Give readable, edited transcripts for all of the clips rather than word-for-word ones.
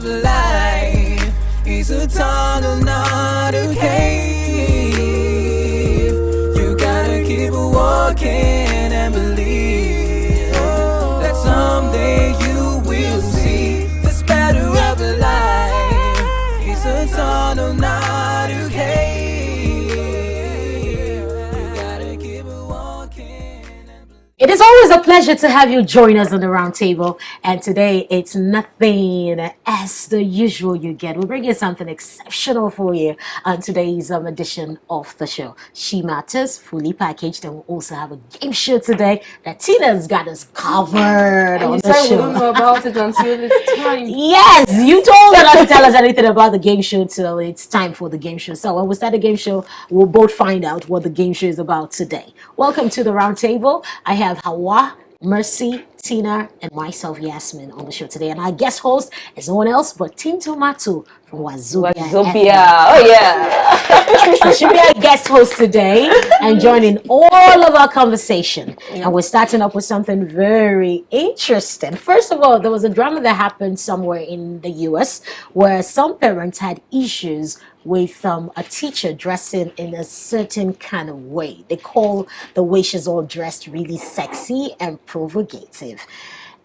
life is a tunnel, not a cave. You gotta keep walking and believe that someday you will see the splatter of life is a tunnel, not a cave. You gotta keep walking. It is always a pleasure to have you join us on the round table, and today it's nothing as the usual you get. We're bringing something exceptional for you on today's edition of the show. She Matters, fully packaged, and we'll also have a game show today that Tina's got us covered on the show. We don't know about it until it's time. Yes, you told her not to tell us anything about the game show till it's time for the game show. So when we start the game show, we'll both find out what the game show is about today. Welcome to the round table. I have Hawa, Mercy, Tina, and myself, Yasmin, on the show today. And our guest host is no one else but Tim Tomato from Wazobia. Oh, yeah. So she'll be our guest host today and joining all of our conversation. And we're starting up with something very interesting. First of all, there was a drama that happened somewhere in the US where some parents had issues with a teacher dressing in a certain kind of way. They call the way she's all dressed really sexy and provocative.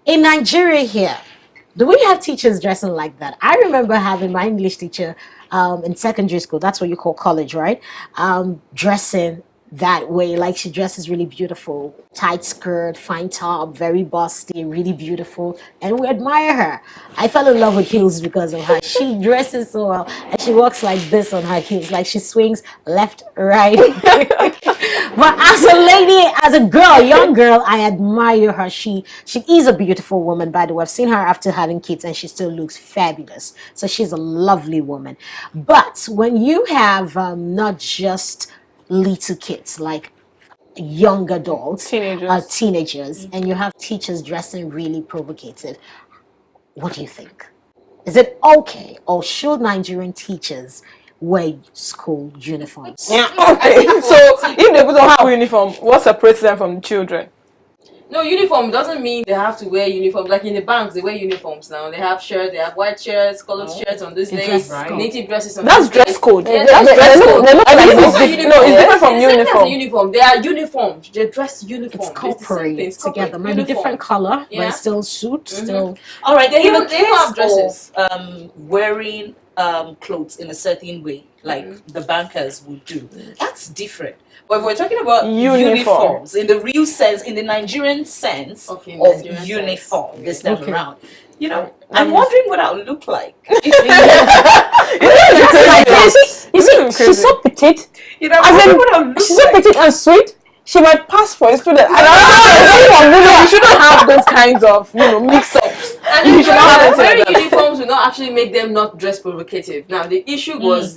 In Nigeria here, do we have teachers dressing like that? I remember having my English teacher in secondary school, that's what you call college, right? Dressing that way, like she dresses really beautiful, tight skirt, fine top, very busty, really beautiful, and we admire her. I fell in love with heels because of her. She dresses so well, and she walks like this on her heels, like she swings left, right. But as a lady, as a girl, young girl, I admire her. She is a beautiful woman, by the way. I've seen her after having kids, and she still looks fabulous. So she's a lovely woman. But when you have not just little kids, like young adults, teenagers, and you have teachers dressing really provocative, what do you think? Is it okay, or should Nigerian teachers wear school uniforms? Yeah, okay. So if they don't have uniform, what separates them from the children? No, uniform doesn't mean they have to wear uniform. Like in the banks, they wear uniforms now. They have shirts, they have white shirts, colored shirts on those days, native dresses on That's those dress days. code. Yeah, That's dress code. I believe it's different from uniform. Uniform. They are uniformed. They dress uniform. It's corporate together. Maybe uniform. different color, but still suit, still. All right, They in the don't have case dresses. of wearing clothes in a certain way, like the bankers would do, that's different. But if we're talking about uniforms in the real sense, in the Nigerian sense of uniform this time around, you know, I'm wondering what I'll look like. You see, she's so petite. You know, I wonder what I'll look she's so like. petite and sweet. She might pass for a student. You shouldn't have those kinds of, mix-ups. And You should not have wearing uniforms will not actually make them not dress provocative. Now the issue was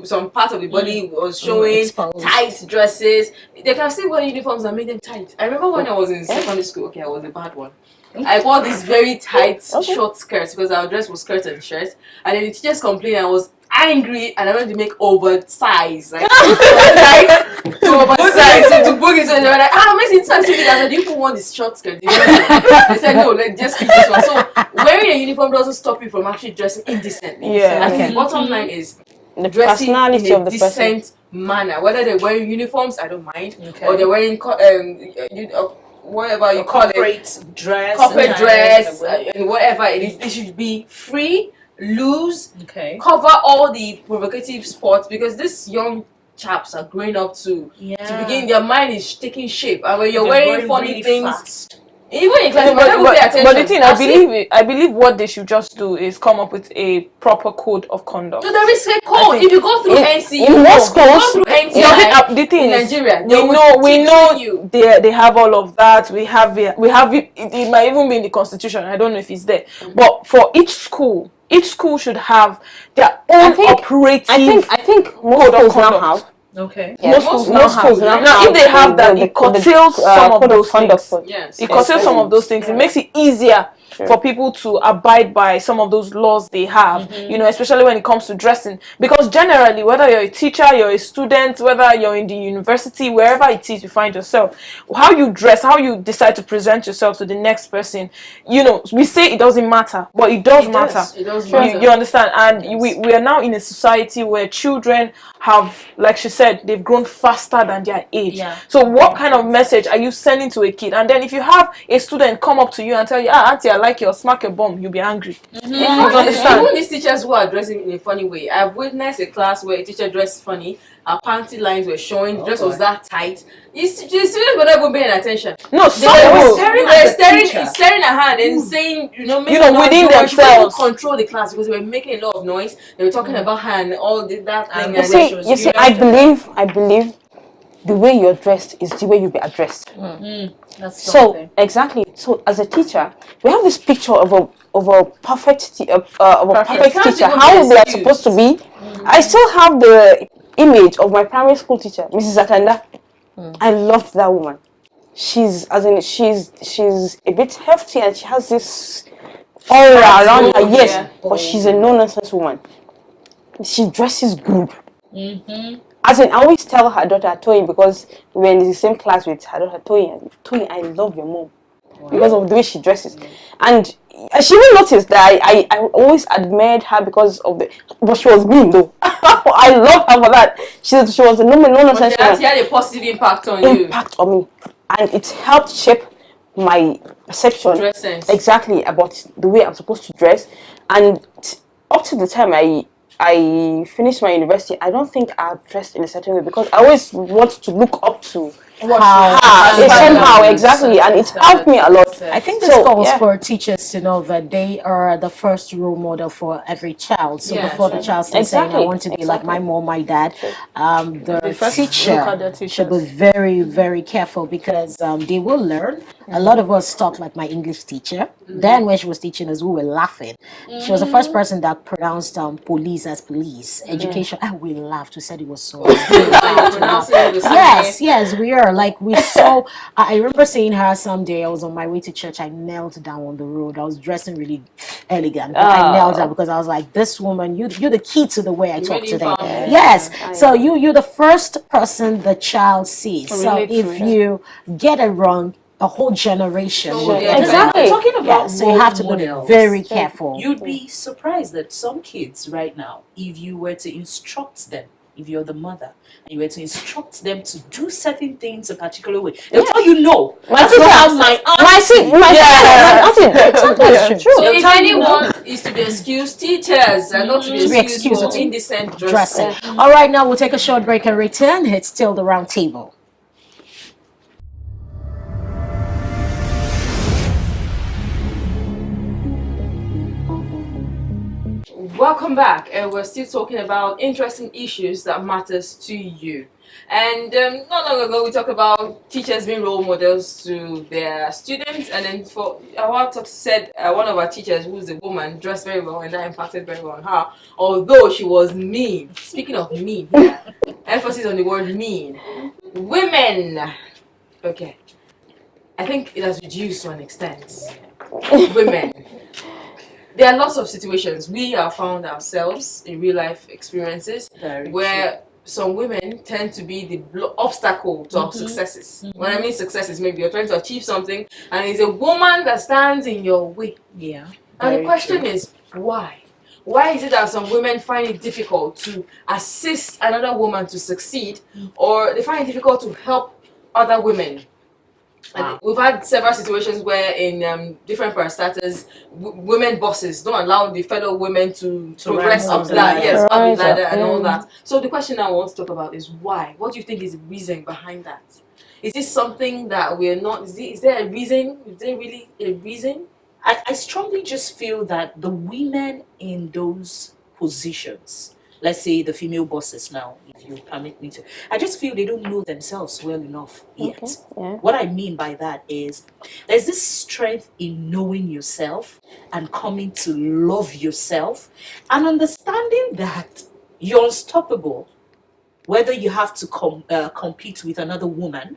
some part of the body was showing exposed. tight dresses. They can still wear uniforms and make them tight. I remember when I was in secondary school. Okay, I was a bad one. I wore these very tight short skirts because our dress was skirt and shirt. And then the teachers complained. I was angry and I went to make oversized, like oversized to boogies. And they were like, makes it so stupid. I said, you put on this short skirt. They said, no, let's just keep this one. So wearing a uniform doesn't stop you from actually dressing indecently. Yeah. So the bottom line is The dressing personality in a of the person. decent manner. Whether they're wearing uniforms, I don't mind, or they're wearing whatever you call it, Corporate dress, and whatever it is. It should be free, loose, cover all the provocative spots, because these young chaps are growing up to begin. Their mind is taking shape, and when you're wearing funny really things, fast. even in class, but the thing, I believe what they should just do is come up with a proper code of conduct. So there is a code. If you go through NC, in most you go schools, through NCI, the thing in is, Nigeria, we know they have all of that. We have it. It might even be in the constitution. I don't know if it's there. But for each school should have their own operative. I think most schools now have. Okay. Yes. Most schools now. If they have that, it curtails some of those things. Yes. It curtails some of those things. It makes it easier for people to abide by some of those laws they have, you know, especially when it comes to dressing. Because generally, whether you're a teacher, you're a student, whether you're in the university, wherever it is you find yourself, how you dress, how you decide to present yourself to the next person, you know, we say it doesn't matter, but it does matter. It does matter. You understand? And we are now in a society where children have, like she said, they've grown faster than their age. So what kind of message are you sending to a kid? And then if you have a student come up to you and tell you, auntie, I like your smack your bum, you'll be angry. You understand? Even these teachers who are dressing in a funny way. I've witnessed a class where a teacher dressed funny. Her panty lines were showing. The dress was that tight. The students were not even paying attention. No, They were staring at her and saying, within themselves. She couldn't control the class because they were making a lot of noise. They were talking about her and all that thing. You see, I believe the way you're dressed is the way you'll be addressed. That's So exactly. So as a teacher, we have this picture of a perfect teacher, how they are supposed to be. I still have the image of my primary school teacher, Mrs. Atanda. I loved that woman. She's a bit hefty and she has this aura around her. Yes, but she's a no-nonsense woman. She dresses good. As in, I always tell her daughter Toyin, because we're in the same class with her daughter Toyin, I love your mom because of the way she dresses. And she even noticed that I always admired her because of but she was mean though. I love her for that. She was a no-nonsense woman. She had a positive impact on me, and it helped shape my perception dress sense. Exactly about the way I'm supposed to dress. And up to the time I finished my university, I don't think I've dressed in a certain way because I always want to look up to somehow, exactly, and it's helped me a lot. I think this calls for teachers to know that they are the first role model for every child. So before the child starts saying, I want to be like my mom, my dad, the teacher should be very, very careful because they will learn. A lot of us talk like my English teacher. Then when she was teaching us, we were laughing. She was the first person that pronounced police as police. Education, and we laughed. We said it was so yes, we are. Like we saw, I remember seeing her someday. I was on my way to church. I knelt down on the road. I was dressing really elegant. But I knelt down because I was like, this woman, you're the key to the way I talk today. Yes. So you're the first person the child sees. So if you get it wrong, a whole generation. Exactly. Talking about so you have to be very careful. You'd be surprised that some kids right now, if you were to instruct them, if you're the mother, and you were to instruct them to do certain things a particular way, they'll tell you no. That's how my auntie. So if anyone is to be excused, teachers are not to be excused for indecent dressing. All right, now we'll take a short break and return. It's still the round table. Welcome back, and we're still talking about interesting issues that matters to you. And not long ago we talked about teachers being role models to their students, and then for our talk said one of our teachers, who's a woman, dressed very well, and that impacted very well on her, although she was mean. Speaking of mean here, emphasis on the word mean. Women, okay, I think it has reduced to an extent. Women. There are lots of situations we have found ourselves in real life experiences where some women tend to be the obstacle to our successes. When I mean successes, maybe you're trying to achieve something and it's a woman that stands in your way. And the question is, why? Why is it that some women find it difficult to assist another woman to succeed, or they find it difficult to help other women? And we've had several situations where in different parastatals, women bosses don't allow the fellow women to progress up the ladder, and all that. So the question I want to talk about is why? What do you think is the reason behind that? Is this something that we're not, is there a reason? Is there really a reason? I strongly just feel that the women in those positions, let's say the female bosses now, if you permit me to, I just feel they don't know themselves well enough yet. What I mean by that is there's this strength in knowing yourself and coming to love yourself and understanding that you're unstoppable. Whether you have to compete with another woman,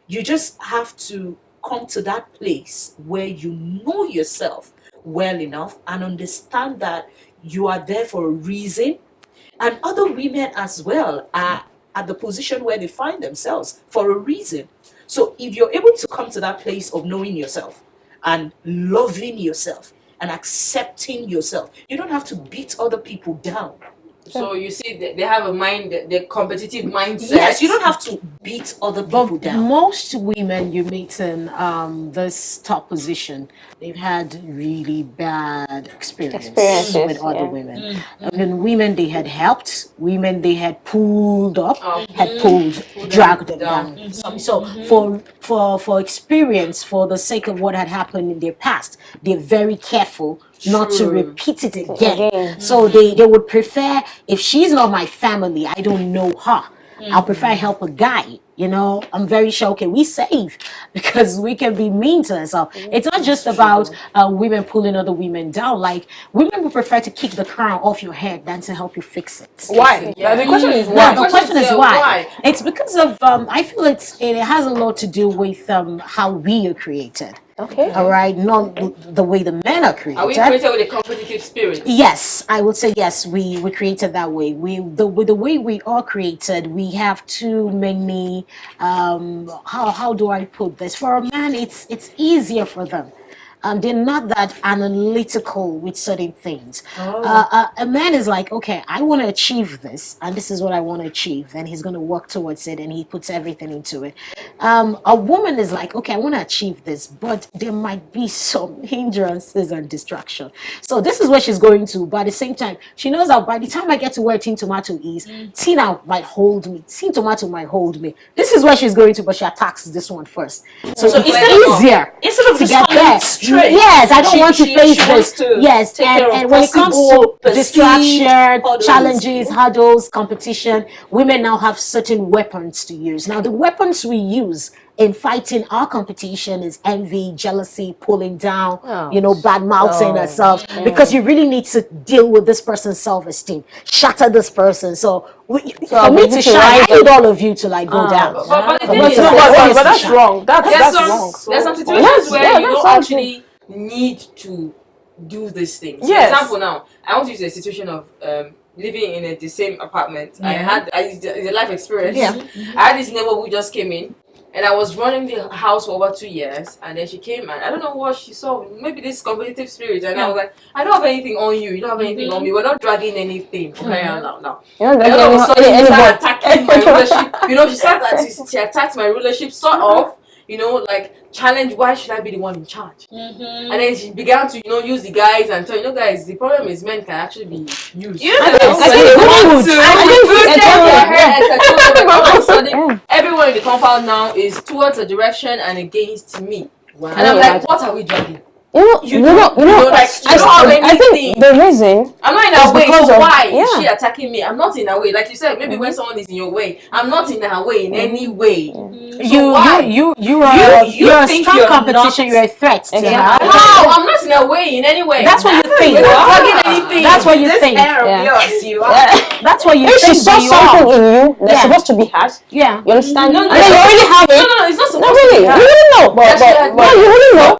you just have to come to that place where you know yourself well enough and understand that you are there for a reason, and other women as well are at the position where they find themselves for a reason. So if you're able to come to that place of knowing yourself and loving yourself and accepting yourself, you don't have to beat other people down. So you see, they have a mind, the competitive mindset. Yes, you don't have to beat other people down. Most women you meet in this top position, they've had really bad experiences with other women. I mean, women they had helped, women they had pulled up, dragged them down. So for experience, for the sake of what had happened in their past, they're very careful not to repeat it again. So they would prefer, if she's not my family, I don't know her. I'll prefer help a guy. You know, I'm very sure, okay, we save because we can be mean to ourselves. It's not just about women pulling other women down. Like, women would prefer to kick the crown off your head than to help you fix it. Why? Yeah. The question is why? The question is why. It's because of, I feel it has a lot to do with how we are created. Okay. All right, not the way the men are created. Are we created with a competitive spirit? Yes, I would say yes. We were created that way. The way we are created, we have too many. How do I put this? For a man, it's easier for them. They're not that analytical with certain things. A man is like, okay, I want to achieve this, and this is what I want to achieve, and he's going to work towards it, and he puts everything into it. A woman is like, okay, I want to achieve this, but there might be some hindrances and distraction. So this is where she's going to, but at the same time, she knows that by the time I get to where Teen Tomato is, Tina might hold me, Teen Tomato might hold me. This is where she's going to, but she attacks this one first. So it's easier Instead of to just get coming there. straight. Yes, I don't want to face wants this. to Yes, take care of and when it comes to possible perceived distraction, hurdles. challenges, hurdles, competition, women now have certain weapons to use. Now, the weapons we use in fighting our competition is envy, jealousy, pulling down, bad mouthing ourselves, because you really need to deal with this person's self-esteem, shatter this person. So for me to shine, I need all of you to go down. But the thing is, But that's wrong. That's wrong. There's some situations where you don't actually need to do these things. Yes. For example, now I want to use a situation of living in the same apartment. It's a life experience. I had this neighbor who just came in. And I was running the house for over 2 years, and then she came and I don't know what she saw, maybe this competitive spirit, and I was like, I don't have anything on you, you don't have anything on me, we're not dragging anything. Okay, now. And all of a sudden, she started attacking my rulership. She attacked my rulership, sort of. Challenge, why should I be the one in charge? And then she began to, use the guys and tell, guys, the problem is men can actually be used. All of a sudden, everyone in the compound now is towards a direction and against me. Wow. And I'm like, what are we dragging? I think the reason I'm not in her way, so why is she attacking me? I'm not in her way. Like you said, maybe when someone is in your way, I'm not in her way in any way. You're a strong competition, you're a threat to her. How? I'm not in her way in any way. That's what you think. We're not dragging anything. That's what you think. That's what you think. If she saw something in you that's supposed to be hers, you understand? No, and then you already have it. No, it's not supposed Not really. to be. You wouldn't know. But you wouldn't know.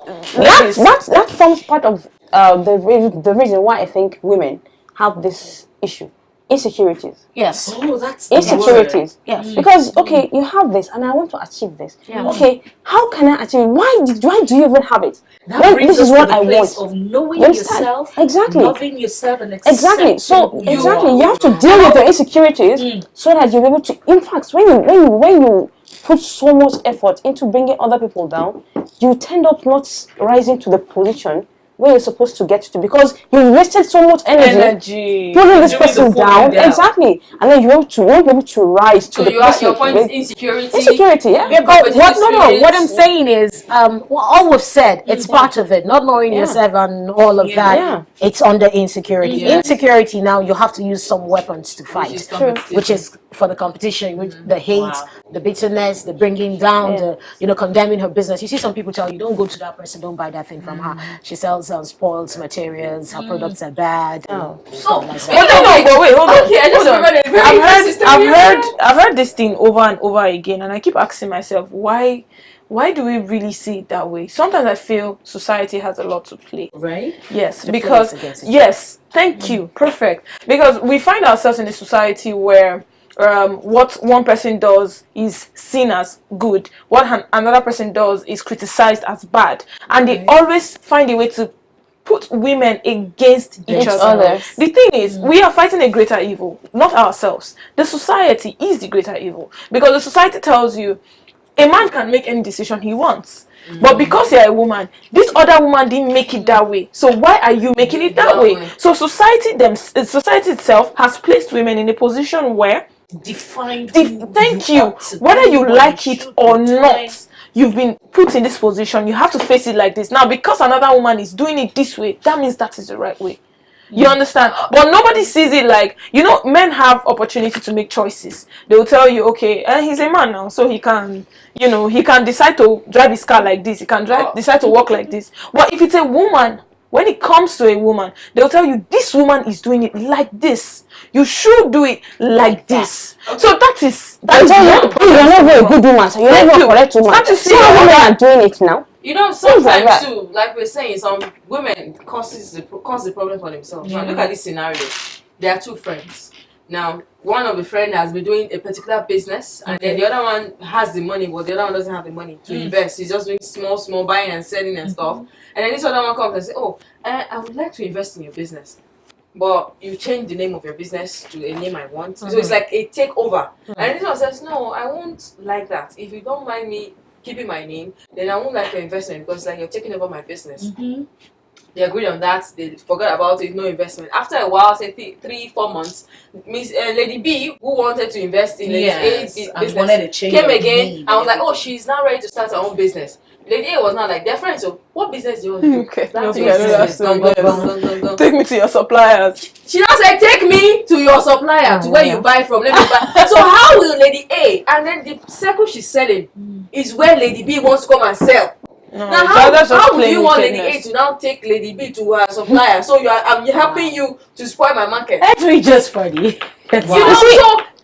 That forms part of the reason why I think women have this issue. Insecurities. Yes. Oh, that's insecurities. Yes. Because you have this and I want to achieve this. Okay, how can I achieve it? Why do you even have it? This is what I want. Of knowing yourself, exactly, loving yourself, and accepting exactly. So you have to deal with your insecurities so that you're able to. In fact, when you put so much effort into bringing other people down, you tend up not rising to the position where you're supposed to get to, because you wasted so much energy putting this person down. Exactly, and then you won't be able to rise to the person. So your point is insecurity. Insecurity, but what I'm saying is, all we've said, it's part of it. Not knowing yourself and all of that, it's under insecurity. Insecurity, now you have to use some weapons to fight, which is for the competition, which the hate, the bitterness, the bringing down, the condemning her business. You see some people tell you, don't go to that person, don't buy that thing from her. She sells spoiled materials, her products are bad. Wait, hold on. Okay, I've heard this thing over and over again, and I keep asking myself, why why do we really see it that way? Sometimes I feel society has a lot to play. Right? Yes, because yes, thank you, perfect. Because we find ourselves in a society where what one person does is seen as good, what another person does is criticized as bad, and they always find a way to put women against each other. The thing is, we are fighting a greater evil, not ourselves. The society is the greater evil, because the society tells you a man can make any decision he wants. But because you're a woman, this other woman didn't make it that way. So why are you making it that way? So society itself has placed women in a position where thank you, whether you like it or not, you've been put in this position. You have to face it like this. Now, because another woman is doing it this way, that means that is the right way. You understand? But nobody sees it like, men have opportunity to make choices. They will tell you, okay, he's a man now, so he can, he can decide to drive his car like this. He can decide to walk like this. But if it's a woman, when it comes to a woman, they'll tell you, this woman is doing it like this. You should do it like this. Okay. So you're not a very good woman, so you're not a correct woman. Some women are doing it now. Sometimes too, like we're saying, some women cause the problem for themselves. Now look at this scenario. There are two friends. Now, one of the friends has been doing a particular business, and then the other one has the money, but the other one doesn't have the money to invest. He's just doing small buying and selling and stuff. And then this other one comes and says, "Oh, I would like to invest in your business, but you change the name of your business to a name I want." So it's like a takeover. And this one says, "No, I won't like that. If you don't mind me keeping my name, then I won't like your investment, because like you're taking over my business." They agreed on that. They forgot about it. No investment. After a while, say 3-4 months, Miss Lady B, who wanted to invest in Lady A's business, came again. I was like, "Oh, she's now ready to start her own business." Lady A was not like, "They're friends, so what business do you want to do?" Okay. Take me to your suppliers. She now said, "Take me to your supplier, to where you buy from. Let me buy." So how will Lady A, and then the circle she's selling is where Lady B wants to come and sell. No, now how do you want Lady A to now take Lady B to her supplier? So I'm helping you to spoil my market. Actually, just funny.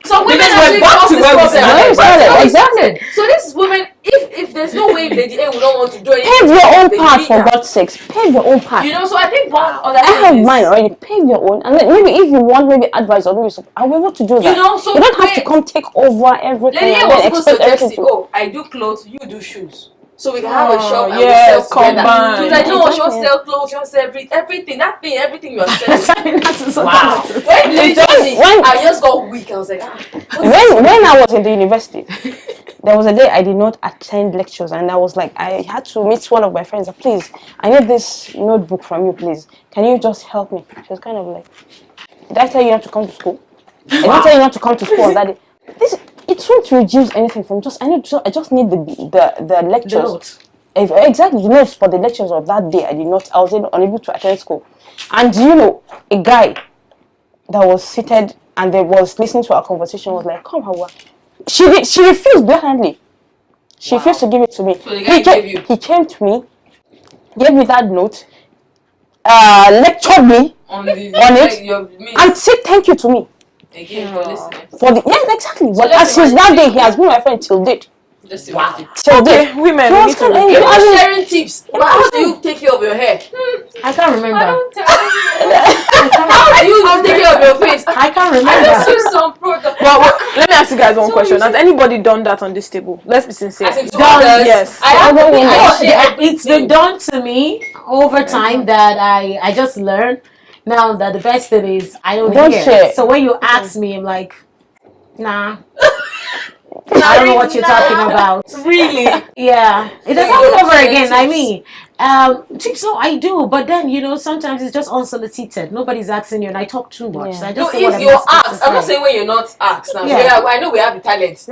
So women actually cause this problem. Exactly. So this is women. If there's no way Lady A would not want to do anything, pave your own path, for God's sakes. Pave your own path. So I think one other I have mine already. Pave your own, and then maybe if you want advice or maybe I'll be able to do that. So you don't have to come take over everything. Lady A was supposed to text you, "Oh, I do clothes, you do shoes. So we can have a shop and we sell together." She was like, "No, she won't sell clothes, she won't sell everything you are selling." Wow. When I just got weak, I was like, when I was in the university, there was a day I did not attend lectures, and I was like, I had to meet one of my friends. "Please, I need this notebook from you, please. Can you just help me?" She was kind of like, "Did I tell you not to come to school? I didn't tell you not to come to school on that day." It won't reduce anything from I just need the lectures. Exactly, the notes for the lectures of that day. I was unable to attend school. And a guy that was seated and they was listening to our conversation was like, "Come, Hawa." She refused blatantly. She refused to give it to me. So the guy he came to me, gave me that note, lectured me on it, and said thank you to me. Again, for listening. Exactly. So but since that day, he has been my friend till date. Wow. Okay, women, we need to sharing tips. But how do you take care of your hair? I can't remember. How do you take care of your face? I can't remember. I just use some product. Well, let me ask you guys one question. Has anybody done that on this table? Let's be sincere. Yes. It's been done to me over time that I just learned. Now that the best thing is I don't hear. So when you ask me, I'm like, nah. I don't know what you're talking about. Really? Yeah. It doesn't happen over again. I mean, so I do, but then sometimes it's just unsolicited. Nobody's asking you, and I talk too much. So I just say if you're asked, I'm not saying when you're not asked. Now, I know we have the talent.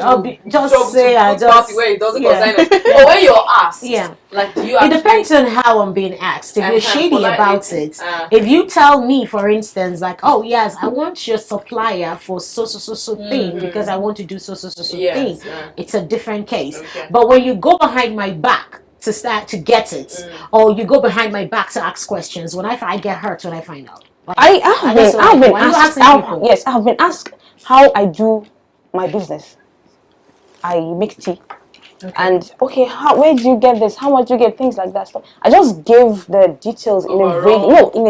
Just say I just where it doesn't concern us. But when you're asked, like do you? It depends on how I'm being asked. If you're shady about it, if you tell me, for instance, like, "Oh yes, I want your supplier for so thing because I want to do so thing," it's a different case. Okay. But when you go behind my back to start to get it, or you go behind my back to ask questions, I get hurt when I find out. Like, I have been asked how I do my business. I make tea. And okay, where do you get this? How much do you get? Things like that. So I just gave the details in a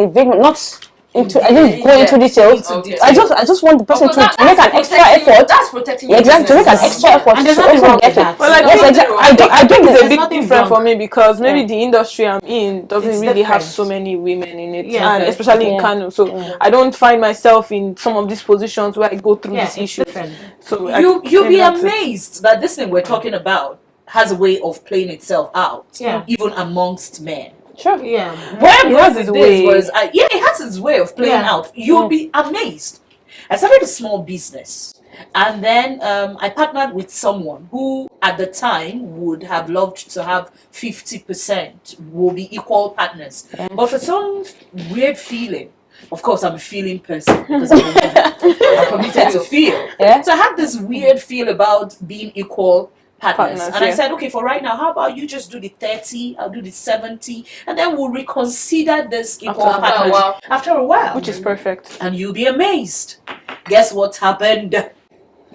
vague, not into. I didn't go into details. Okay. I just want the person to make an extra effort. That's protecting your Exactly, to make an extra effort And there's to nothing also wrong get with it. that. Well, like, Yes, exactly. I think it's a there's big nothing different wrong. for me because maybe the industry I'm in doesn't It's really have different. so many women in it, Yeah. and especially in Yeah. Kano. So I don't find myself in some of these positions where I go through Yeah, these it's issues. different. So You'll be that's it. amazed that this thing we're talking about has a way of playing itself out, Yeah. even amongst men. Sure. Yeah. Where I'm It going has with its this way. was, it has its way of playing Yeah. out. You'll be amazed. I started a small business, and then I partnered with someone who, at the time, would have loved to have 50%, will be equal partners. But for some weird feeling, of course, I'm a feeling person because I'm a woman. I'm committed to feel. Yeah. So I had this weird feel about being equal partners. Partners, And I yeah. said, okay, for right now, how about you just do the 30, I'll do the 70, and then we'll reconsider this equal After a partnership while. after a while. Which is perfect. And you'll be amazed. Guess what happened?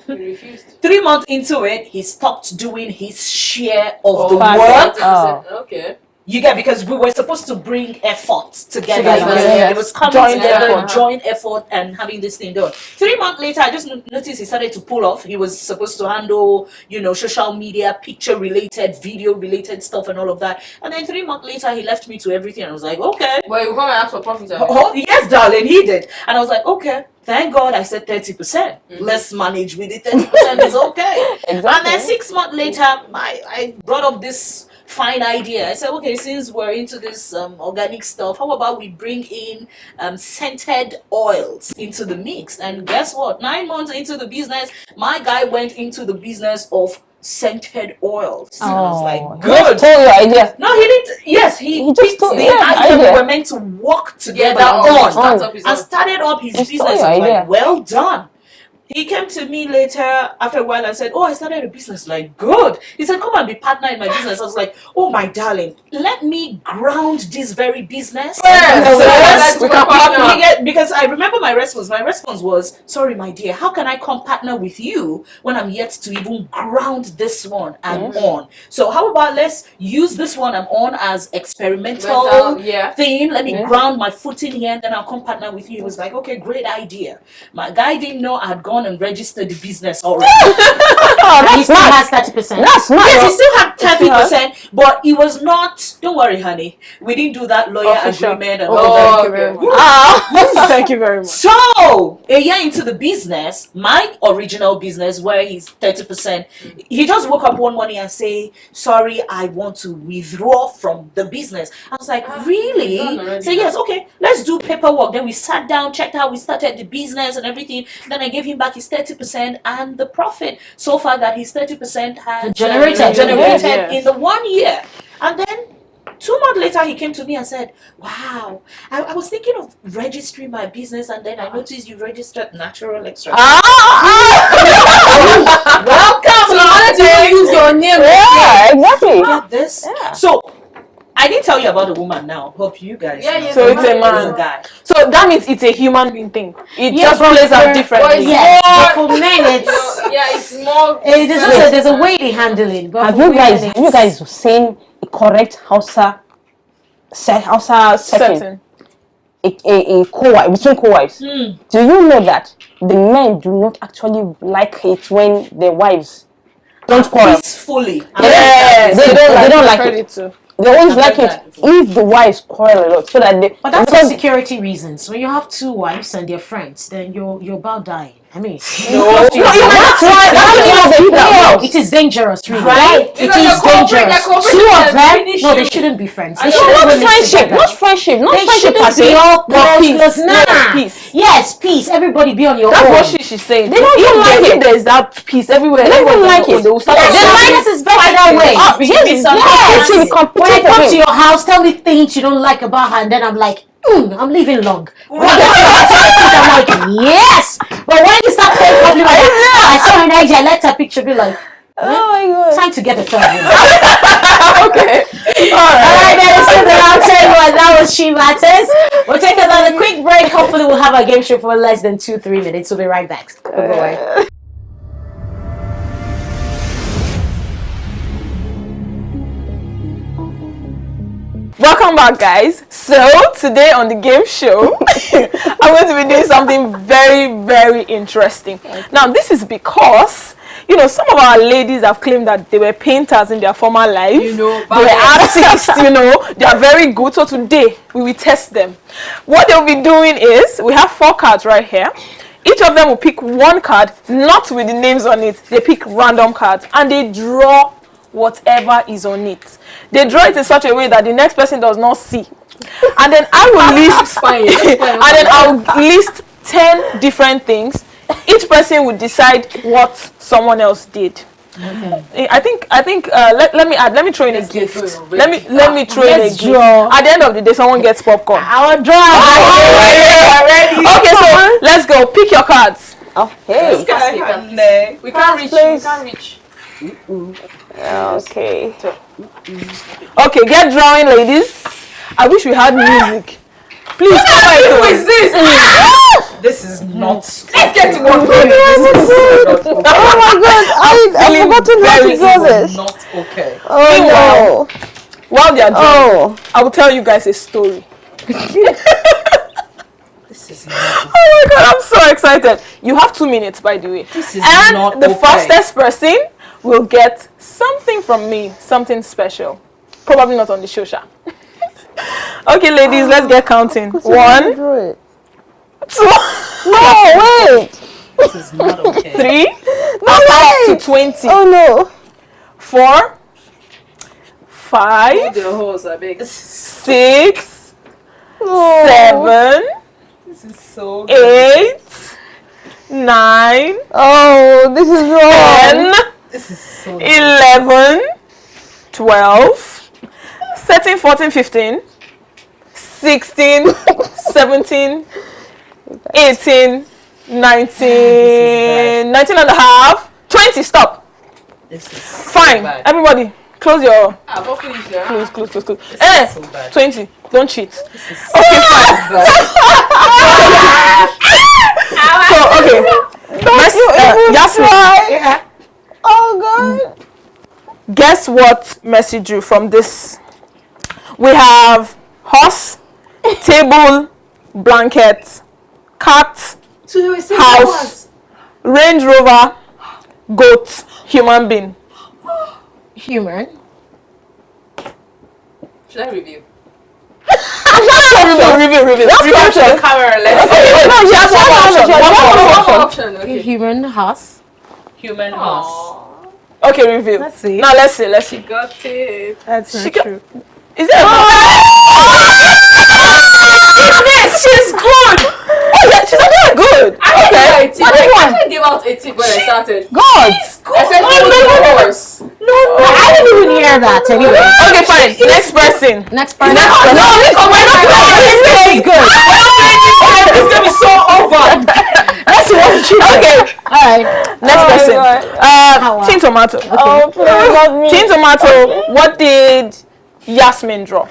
He refused. 3 months into it, he stopped doing his share of the Father. work. Oh. Okay. You get, because we were supposed to bring effort together. Together, It was coming Joint together, effort. joint effort, and having this thing done. 3 months later, I just noticed he started to pull off. He was supposed to handle, social media, picture-related, video-related stuff, and all of that. And then 3 months later, he left me to everything. And I was like, okay. Well, you come and ask for profit. Oh, yes, darling, he did. And I was like, okay. Thank God I said 30%. Let's manage with it. 30% is okay. And then 6 months later, I brought up this fine idea. I said, okay, since we're into this organic stuff, how about we bring in scented oils into the mix? And guess what? 9 months into the business, my guy went into the business of scented oils. And I was like, He just good. told your idea. No, he didn't. Yes, he He just picked told- the yeah, idea we idea. were meant to work together that on. startup is And on. started up his Just business. told I your was idea. like, well done. He came to me later after a while and said, oh, I started a business. Like, good. He said, come and be partner in my business. I was like, oh, my darling, let me ground this very business. Yes. Because I remember my response. My response was, sorry, my dear, how can I come partner with you when I'm yet to even ground this one I'm on? So how about let's use this one I'm on as experimental thing. Let me ground my foot in here and then I'll come partner with you. He was like, okay, great idea. My guy didn't know I had gone and registered the business already. He still has 30%. That's not. Yes, he still had 30%, but it was not. Don't worry, honey. We didn't do that lawyer Official. agreement and Oh, all that. thank you very much. Thank you very much. So, a year into the business, my original business, where he's 30%, he just woke up one morning and say, sorry, I want to withdraw from the business. I was like, really? So yes, okay, let's do paperwork. Then we sat down, checked how we started the business and everything. Then I gave him back his 30% and the profit so far that his 30% has Generated. Yes. in the 1 year. And then 2 months later, he came to me and said, wow, I was thinking of registering my business, and then I noticed you registered Natural Extract. Welcome! So I wanted to use your name. Yeah, exactly. Get this? Yeah. So, I didn't tell you about the woman now. Hope you guys Yeah, know. yeah, So it's a It's man. a guy. So that means it's a human being thing. It Yeah, just but plays out for- differently. Yes, but for men, it's It's more. there's a way they handle it. But Have for you women, guys seen a correct Hausa setting? Certain. A co-wife between co-wives? Do you know that the men do not actually like it when their wives don't quarrel? Peacefully. Yes, They don't like Heard it. too. They always I've like heard it that before. if the wives quarrel a lot, so that they. But that's for because- security reasons. When you have two wives and they're friends, then you're about dying. I mean, That's why they quarrel. it is dangerous, really. Right? It Because is they're dangerous. cooperating, Two of they're them, finish no, they you. shouldn't be friends. I They know, shouldn't Not even mix friendship, together. not friendship, not They friendship per shouldn't be se. all close, peace. close. Nah. No, peace. Yes, peace. Everybody be on your That's own. what she's saying. They don't like If it. there's that peace everywhere. They don't everyone's like on their own, it. They will start Then to- minus is better that way. Yes, When I come to your house, tell me things you don't like about her, and then I'm like, I'm leaving long. When I come to your house, I'm like, yes. But when you start paying compliment, I saw her Niger, let her picture be like, Oh my god. time to get a third one. Okay. Alright, then so then I'll tell you what, that was She Matters. We'll take another quick break. Hopefully we'll have our game show for less than 2-3 minutes. We'll be right back. Bye-bye. Welcome back, guys. So today on the game show, I'm going to be doing something very, very interesting. Now, this is because some of our ladies have claimed that they were painters in their former life. They were artists. They are very good. So today we will test them. What they'll be doing is we have 4 cards right here. Each of them will pick one card, not with the names on it. They pick random cards and they draw whatever is on it. They draw it in such a way that the next person does not see. And then I will list and then I'll list 10 different things. Each person will decide what someone else did. Okay. I think let me throw in a gift. Let me throw in a gift. At the end of the day, someone gets popcorn. I will draw. Okay, so let's go. Pick your cards. Okay. We can't reach. Okay. Okay, get drawing, ladies. I wish we had music. Please come on. Who is this? This is not. Let's get to one. Oh my God! I've forgotten how to draw this. Not okay. Oh no! While they are drawing, I will tell you guys a story. This is not okay. Oh my God! I'm so excited. You have 2 minutes, by the way. This is and not the okay. fastest person will get something from me, something special. Probably not on the show, Sha. Okay, ladies, let's get counting. 1, 2. No, wait. This is not okay. 3. No, wait. To 20. Oh no. 4, 5, The horse, I beg. 6, No. 7, This is so 8, 9, Oh, this is wrong. 10, This is so 11, 12, 13, 14, 15, 16, 17, 18, 19, 19 and a half, 20, stop. This is so Fine, bad. everybody, close your, Close. close. This Eh, is so bad. 20, don't cheat. This is Okay, fine. So, okay. Yasmin, Oh God. guess what Messi drew from this? We have horse, table, blanket, cat, So they were saying house, Range Rover, goat, human being. Human. Should I review? Review. That's option. camera. Let's Okay, no, she has one more option. Okay. Human horse. human horse. Okay, review. Let's see. Now let's see. Got it. That's She not got- true. Is there Yes, she's good. Oh yeah, she's actually good. I actually gave out a tip when I started. God. I said hold the horse. I didn't even hear that anyway. Okay, fine. Next person. Next person. No, we're not playing. This is good. It's gonna be so over. Let's see what you Okay, All right. next person. Hawa. Tin Tomato. Oh, please, not me. Tin Tomato. What did Yasmin draw?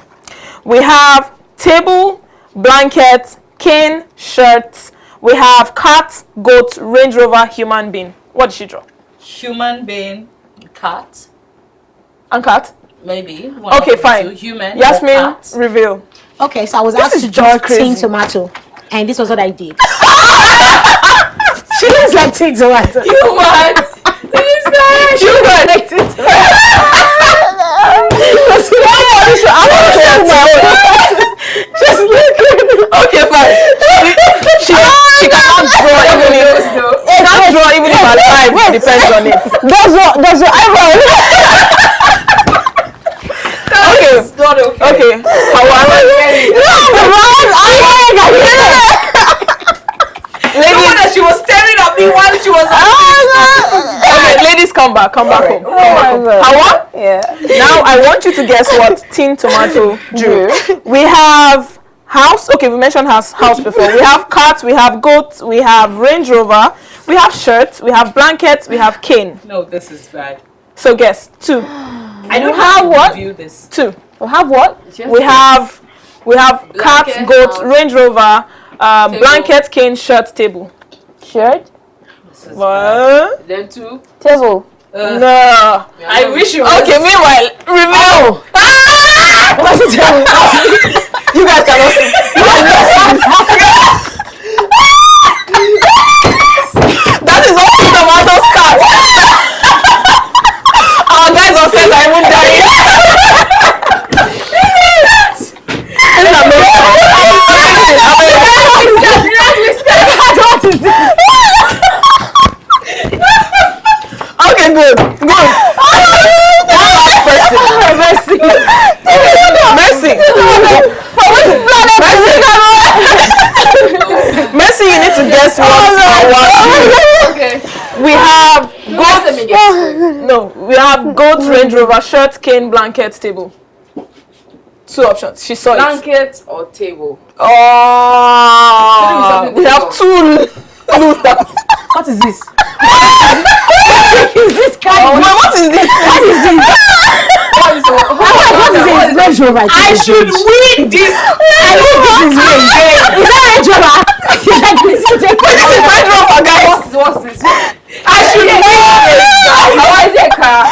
We have table, blanket, cane, shirt. We have cat, goat, Range Rover, human being. What did she draw? Human being, cat, And cat. maybe. Okay, fine. Human. or Yasmin, cat. reveal. Okay, so I was This asked is to draw just crazy. tin tomato, and this was what I did. She looks like tin tomato. Human. This guy. Just looking. Okay, fine. She cannot draw even if she can't draw even if her life depends on it. Does your eyebrow? Okay. Not okay. Okay. Ladies, She was staring at me while she was. okay, ladies, come back home. Hawa, Yeah. now I want you to guess what Tin Tomato drew. We have house. Okay, we mentioned house before. We have cat, we have goat, we have Range Rover, we have shirt, we have blankets, we have cane. No, this is bad. So guess 2. I don't have have what? to review this. 2. We have what? We have cat, Blanket, goat, house. Range Rover, blanket, cane, shirt, table. Shirt. This is bad. What? Then 2. Table. No. I wish you Okay, meanwhile, reveal. You guys cannot see. That is all tomatoes cat. Our guys on set are even dying. Okay, good. Mercy, you need to guess what Okay. we have. Let me guess. No, we have goat, Range Rover, shirt, cane, blanket, table. 2 options. She saw it. Blanket or table? Oh, we have 2 looters. What is this? Is this kind of... What is this? What is this? What is this? Range Rover. I should win this. I know this is Range. Is that Range Rover? Range Rover, guys. What's this? I should win this. How is it, car?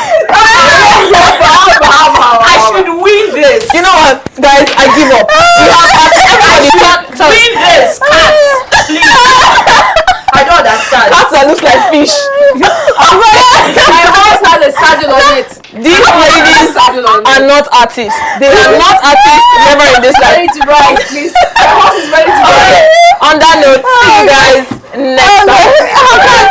I should win this. You know what, guys? I give up. We have everybody Win this. Cats, please. I don't understand. cats that look like fish. My horse has a saddle on it. These ladies are not artists. They are not artists. Never in this life. Ready to ride, please. My horse is ready to ride. On that note, see you guys next time.